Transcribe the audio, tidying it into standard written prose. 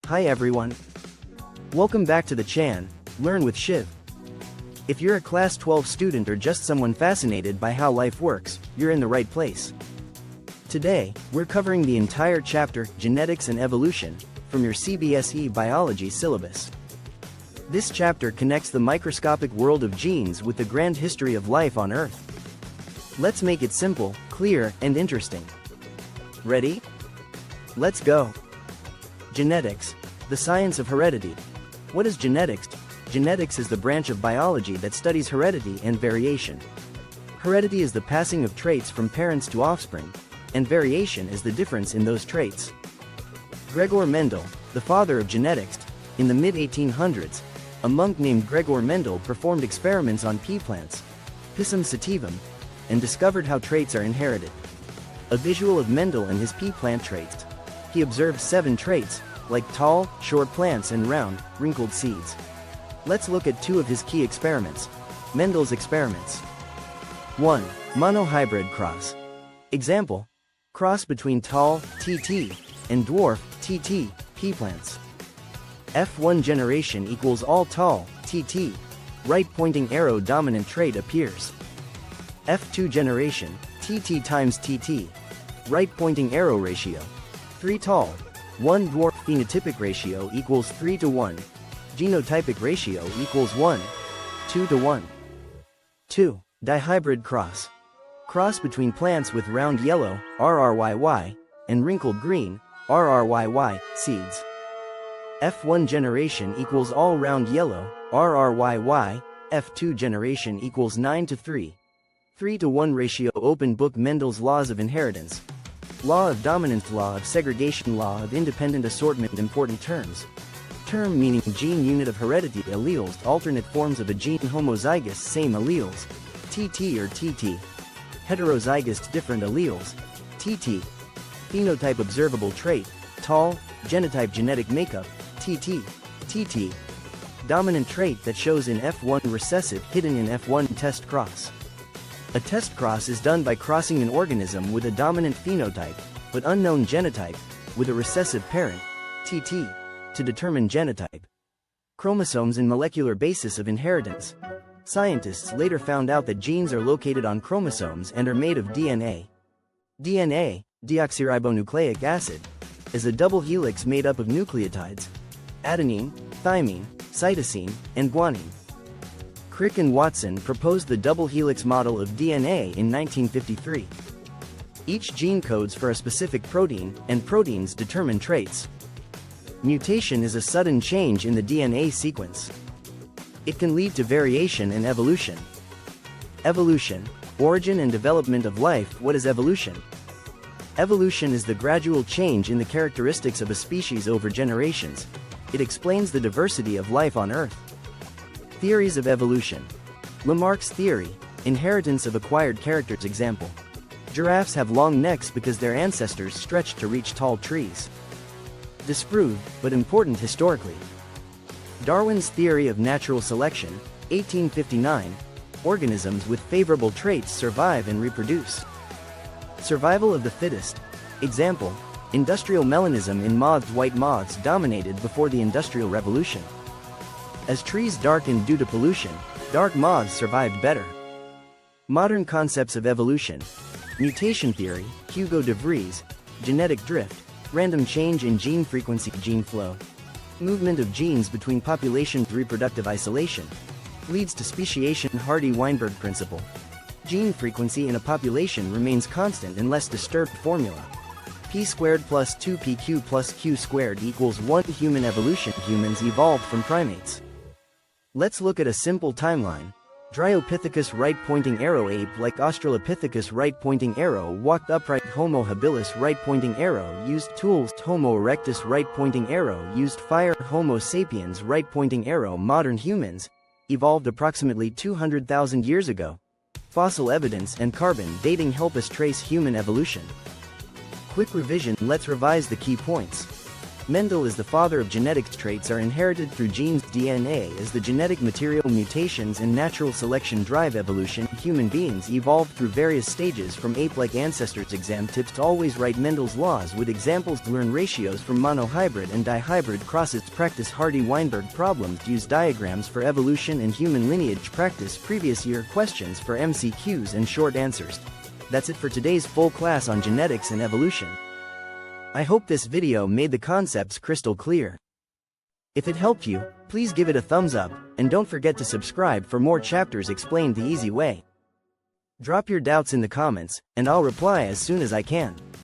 Hi everyone. Welcome back to the Chan, Learn with Shiv. If you're a Class 12 student or just someone fascinated by how life works, you're in the right place. Today, we're covering the entire chapter, Genetics and Evolution, from your CBSE Biology syllabus. This chapter connects the microscopic world of genes with the grand history of life on Earth. Let's make it simple, clear, and interesting. Ready? Let's go. Genetics, the science of heredity. What is genetics? Genetics is the branch of biology that studies heredity and variation. Heredity is the passing of traits from parents to offspring, and variation is the difference in those traits. Gregor Mendel, the father of genetics, in the mid-1800s, a monk named Gregor Mendel performed experiments on pea plants, Pisum sativum, and discovered how traits are inherited. A visual of Mendel and his pea plant traits. He observed 7 traits, like tall, short plants and round, wrinkled seeds. Let's look at 2 of his key experiments. Mendel's experiments. 1. Monohybrid cross. Example: cross between tall, TT, and dwarf, TT, pea plants. F1 generation equals all tall, TT. Right pointing arrow dominant trait appears. F2 generation, TT times TT. Right pointing arrow ratio. 3 tall, 1 dwarf. Phenotypic ratio equals 3 to 1. Genotypic ratio equals 1, 2 to 1. 2. Dihybrid cross. Cross between plants with round yellow, RRYY, and wrinkled green, RRYY, seeds. F1 generation equals all round yellow, RRYY, F2 generation equals 9 to 3. 3 to 1 ratio. Open book. Mendel's laws of inheritance. Law of dominance, law of segregation, law of independent assortment. Important terms. Term meaning gene unit of heredity. Alleles, alternate forms of a gene. Homozygous, same alleles, TT or TT. Heterozygous, different alleles, TT. Phenotype, observable trait, tall. Genotype, genetic makeup, TT, TT. Dominant trait that shows in F1, recessive, hidden in F1. Test cross. A test cross is done by crossing an organism with a dominant phenotype, but unknown genotype, with a recessive parent, TT, to determine genotype. Chromosomes and molecular basis of inheritance. Scientists later found out that genes are located on chromosomes and are made of DNA. DNA, deoxyribonucleic acid, is a double helix made up of nucleotides: adenine, thymine, cytosine, and guanine. Crick and Watson proposed the double helix model of DNA in 1953. Each gene codes for a specific protein, and proteins determine traits. Mutation is a sudden change in the DNA sequence. It can lead to variation and evolution. Evolution, origin and development of life. What is evolution? Evolution is the gradual change in the characteristics of a species over generations. It explains the diversity of life on Earth. Theories of evolution. Lamarck's theory, inheritance of acquired characters. Example: giraffes have long necks because their ancestors stretched to reach tall trees. Disproved, but important historically. Darwin's theory of natural selection, 1859. Organisms with favorable traits survive and reproduce. Survival of the fittest. Example: industrial melanism in moths. White moths dominated before the Industrial Revolution. As trees darkened due to pollution, dark moths survived better. Modern concepts of evolution. Mutation theory, Hugo de Vries. Genetic drift, random change in gene frequency. Gene flow, movement of genes between populations. Reproductive isolation leads to speciation. Hardy-Weinberg principle. Gene frequency in a population remains constant unless disturbed. Formula: p squared plus 2pq plus q squared equals 1. Human evolution. Humans evolved from primates. Let's look at a simple timeline. Dryopithecus, right pointing arrow. Ape like Australopithecus, right pointing arrow. Walked upright. Homo habilis, right pointing arrow. Used tools. Homo erectus, right pointing arrow. Used fire. Homo sapiens, right pointing arrow. Modern humans evolved approximately 200,000 years ago. Fossil evidence and carbon dating help us trace human evolution. Quick revision. Let's revise the key points. Mendel is the father of genetics. Traits are inherited through genes. DNA is the genetic material. Mutations and natural selection drive evolution. Human beings evolved through various stages from ape-like ancestors. Exam tips to always write Mendel's laws with examples. Learn ratios from monohybrid and dihybrid crosses. Practice Hardy-Weinberg problems. Use diagrams for evolution and human lineage. Practice previous year questions for MCQs and short answers. That's it for today's full class on genetics and evolution. I hope this video made the concepts crystal clear. If it helped you, please give it a thumbs up, and don't forget to subscribe for more chapters explained the easy way. Drop your doubts in the comments, and I'll reply as soon as I can.